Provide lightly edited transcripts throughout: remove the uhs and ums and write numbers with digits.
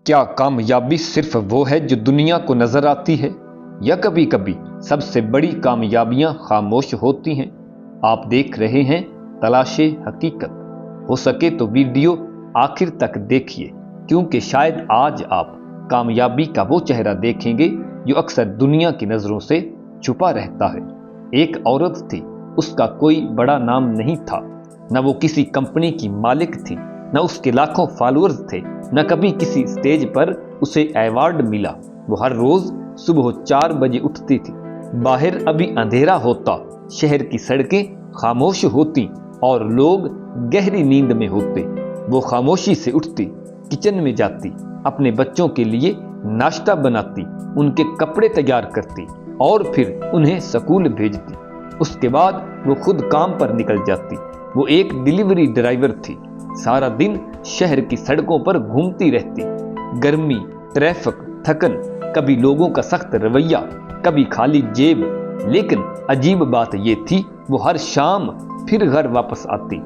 کیا کامیابی صرف وہ ہے جو دنیا کو نظر آتی ہے، یا کبھی کبھی سب سے بڑی کامیابیاں خاموش ہوتی ہیں؟ آپ دیکھ رہے ہیں تلاش حقیقت۔ ہو سکے تو ویڈیو آخر تک دیکھیے، کیونکہ شاید آج آپ کامیابی کا وہ چہرہ دیکھیں گے جو اکثر دنیا کی نظروں سے چھپا رہتا ہے۔ ایک عورت تھی، اس کا کوئی بڑا نام نہیں تھا، نہ وہ کسی کمپنی کی مالک تھی، نہ اس کے لاکھوں فالوورز تھے، نہ کبھی کسی اسٹیج پر اسے ایوارڈ ملا۔ وہ ہر روز صبح 4 بجے اٹھتی تھی، باہر ابھی اندھیرا ہوتا، شہر کی سڑکیں خاموش ہوتی اور لوگ گہری نیند میں ہوتے۔ وہ خاموشی سے اٹھتی، کچن میں جاتی، اپنے بچوں کے لیے ناشتہ بناتی، ان کے کپڑے تیار کرتی اور پھر انہیں اسکول بھیجتی۔ اس کے بعد وہ خود کام پر نکل جاتی۔ وہ ایک ڈیلیوری ڈرائیور تھی، سارا دن شہر کی سڑکوں پر گھومتی رہتی۔ گرمی، ٹریفک، تھکن، کبھی لوگوں کا سخت رویہ، کبھی خالی جیب، لیکن عجیب بات یہ تھی وہ ہر شام پھر گھر واپس آتی،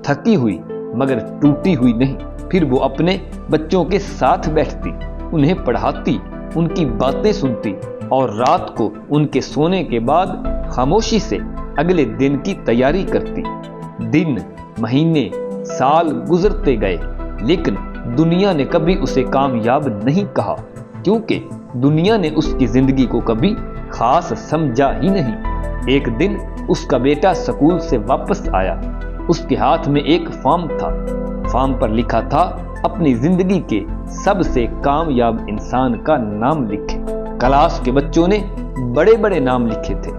تھکی ہوئی مگر ٹوٹی ہوئی نہیں۔ پھر وہ اپنے بچوں کے ساتھ بیٹھتی، انہیں پڑھاتی، ان کی باتیں سنتی اور رات کو ان کے سونے کے بعد خاموشی سے اگلے دن کی تیاری کرتی۔ دن، مہینے، سال گزرتے گئے، لیکن دنیا نے کبھی اسے کامیاب نہیں کہا، کیونکہ دنیا نے اس کی زندگی کو کبھی خاص سمجھا ہی نہیں۔ ایک دن اس کا بیٹا اسکول سے واپس آیا، اس کے ہاتھ میں ایک فارم تھا۔ فارم پر لکھا تھا اپنی زندگی کے سب سے کامیاب انسان کا نام لکھے۔ کلاس کے بچوں نے بڑے بڑے نام لکھے تھے،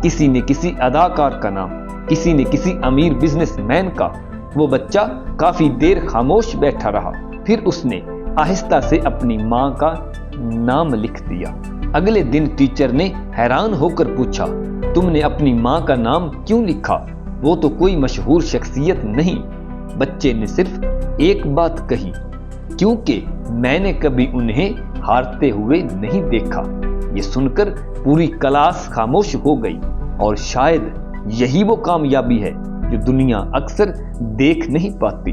کسی نے کسی اداکار کا نام، کسی نے کسی امیر بزنس مین کا۔ وہ بچہ کافی دیر خاموش بیٹھا رہا، پھر اس نے آہستہ سے اپنی ماں کا نام لکھ دیا۔ اگلے دن ٹیچر نے حیران ہو کر پوچھا، تم نے اپنی ماں کا نام کیوں لکھا؟ وہ تو کوئی مشہور شخصیت نہیں۔ بچے نے صرف ایک بات کہی، کیونکہ میں نے کبھی انہیں ہارتے ہوئے نہیں دیکھا۔ یہ سن کر پوری کلاس خاموش ہو گئی، اور شاید یہی وہ کامیابی ہے جو دنیا اکثر دیکھ نہیں پاتی۔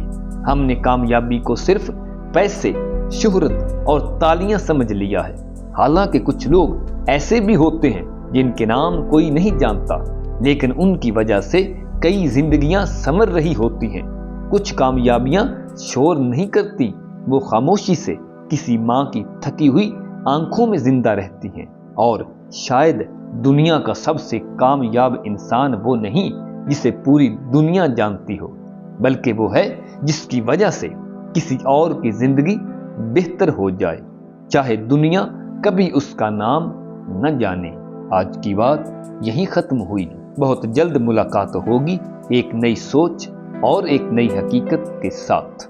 ہم نے کامیابی کو صرف پیسے، شہرت اور تالیاں سمجھ لیا ہے، حالانکہ کچھ لوگ ایسے بھی ہوتے ہیں جن کے نام کوئی نہیں جانتا، لیکن ان کی وجہ سے کئی زندگیاں سنور رہی ہوتی ہیں۔ کچھ کامیابیاں شور نہیں کرتی، وہ خاموشی سے کسی ماں کی تھکی ہوئی آنکھوں میں زندہ رہتی ہیں۔ اور شاید دنیا کا سب سے کامیاب انسان وہ نہیں جسے پوری دنیا جانتی ہو، بلکہ وہ ہے جس کی وجہ سے کسی اور کی زندگی بہتر ہو جائے، چاہے دنیا کبھی اس کا نام نہ جانے۔ آج کی بات یہیں ختم ہوئی، بہت جلد ملاقات ہوگی ایک نئی سوچ اور ایک نئی حقیقت کے ساتھ۔